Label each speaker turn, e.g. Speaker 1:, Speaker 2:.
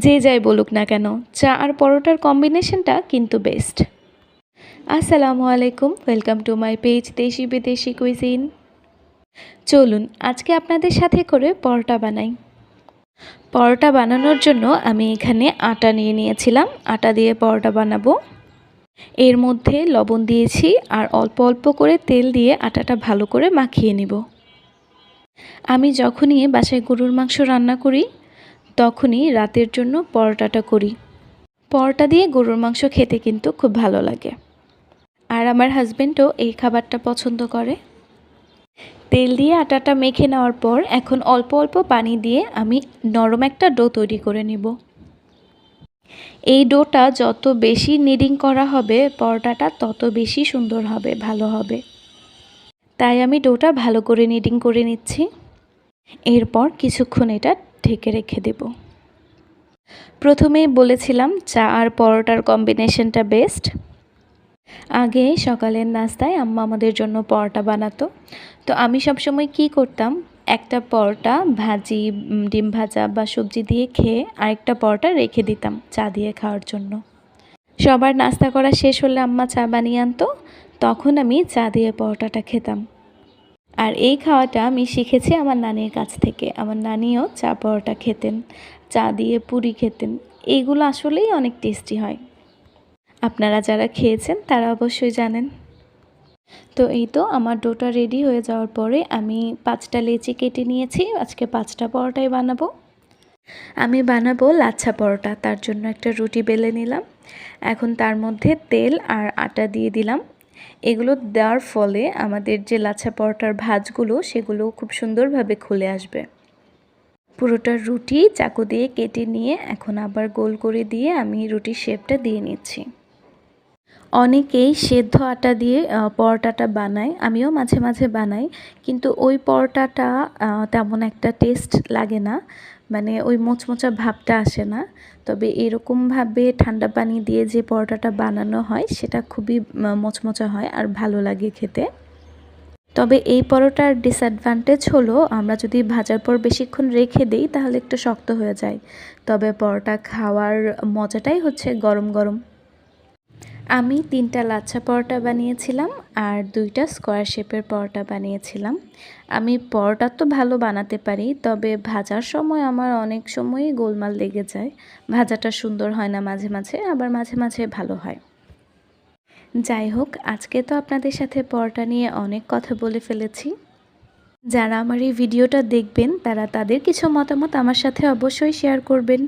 Speaker 1: যে যাই বলুক না কেন, চা আর পরোটার কম্বিনেশনটা কিন্তু বেস্ট। আসসালামু আলাইকুম, ওয়েলকাম টু মাই পেজ দেশি বিদেশি কুইজিন। চলুন আজকে আপনাদের সাথে করে পরোটা বানাই। পরোটা বানানোর জন্য আমি এখানে আটা নিয়ে নিয়েছিলাম, আটা দিয়ে পরোটা বানাবো। এর মধ্যে লবণ দিয়েছি আর অল্প অল্প করে তেল দিয়ে আটাটা ভালো করে মাখিয়ে নিব। আমি যখনই বাসায় গরুর মাংস রান্না করি তখনই রাতের জন্য পরোটাটা করি। পরোটা দিয়ে গরুর মাংস খেতে কিন্তু খুব ভালো লাগে, আর আমার হাজব্যান্ডও এই খাবারটা পছন্দ করে। তেল দিয়ে আটাটা মেখে নেওয়ার পর এখন অল্প অল্প পানি দিয়ে আমি নরম একটা ডো তৈরি করে নিব। এই ডোটা যত বেশি নিডিং করা হবে পরোটাটা তত বেশি সুন্দর হবে, ভালো হবে। তাই আমি ডোটা ভালো করে নিডিং করে নিচ্ছি। এরপর কিছুক্ষণ এটা ঢেকে রেখে দেব। প্রথমেই বলেছিলাম চা আর পরোটার কম্বিনেশনটা বেস্ট। আগে সকালের নাস্তায় আম্মা আমাদের জন্য পরোটা বানাতো, তো আমি সবসময় কী করতাম, একটা পরোটা ভাজি, ডিম ভাজা বা সবজি দিয়ে খেয়ে আরেকটা পরোটা রেখে দিতাম চা দিয়ে খাওয়ার জন্য। সবার নাস্তা করা শেষ হলে আম্মা চা বানিয়ে আনতো, তখন আমি চা দিয়ে পরোটাটা খেতাম। আর এই খাওয়াটা আমি শিখেছি আমার নানির কাছ থেকে। আমার নানিও চা পরোটা খেতেন, চা দিয়ে পুরি খেতেন। এইগুলো আসলেই অনেক টেস্টি হয়। আপনারা যারা খেয়েছেন তারা অবশ্যই জানেন। তো এই তো আমার ডোটা রেডি হয়ে যাওয়ার পরে আমি 5টা লেচি কেটে নিয়েছি। আজকে 5টা পরোটাই বানাবো। আমি বানাবো লাচ্ছা পরোটা, তার জন্য একটা রুটি বেলে নিলাম। এখন তার মধ্যে তেল আর আটা দিয়ে দিলাম। এগুলো দেওয়ার ফলে আমাদের যে লাচ্ছা পরোটার ভাঁজগুলো সেগুলো খুব সুন্দরভাবে খুলে আসবে। পুরোটা রুটি চাকু দিয়ে কেটে নিয়ে এখন আবার গোল করে দিয়ে আমি রুটির শেপটা দিয়ে নিচ্ছি। অনেকেই সেদ্ধ আটা দিয়ে পরোটাটা বানায়, আমিও মাঝে মাঝে বানাই, কিন্তু ওই পরোটাটা তেমন একটা টেস্ট লাগে না, মানে ওই মোচমোচা ভাবটা আসে না। তবে এরকমভাবে ঠান্ডা পানি দিয়ে যে পরোটাটা বানানো হয় সেটা খুবই মোচমোচা হয় আর ভালো লাগে খেতে। তবে এই পরোটার ডিসঅ্যাডভান্টেজ হলো আমরা যদি ভাজার পর বেশিক্ষণ রেখে দিই তাহলে একটু শক্ত হয়ে যায়। তবে পরোটা খাওয়ার মজাটাই হচ্ছে গরম গরম। আমি 3টা লাচ্ছা পরোটা বানিয়েছিলাম আর 2টা স্কোয়ার শেপের পরোটা বানিয়েছিলাম। আমি পরোটা তো ভালো বানাতে পারি, তবে ভাজার সময় আমার অনেক সময়ই গোলমাল লেগে যায়। ভাজাটা সুন্দর হয় না মাঝে মাঝে, আবার মাঝে মাঝে ভালো হয়। যাই হোক, আজকে তো আপনাদের সাথে পরোটা নিয়ে অনেক কথা বলে ফেলেছি। যারা আমার এই ভিডিওটা দেখবেন তারা তাদের কিছু মতামত আমার সাথে অবশ্যই শেয়ার করবেন।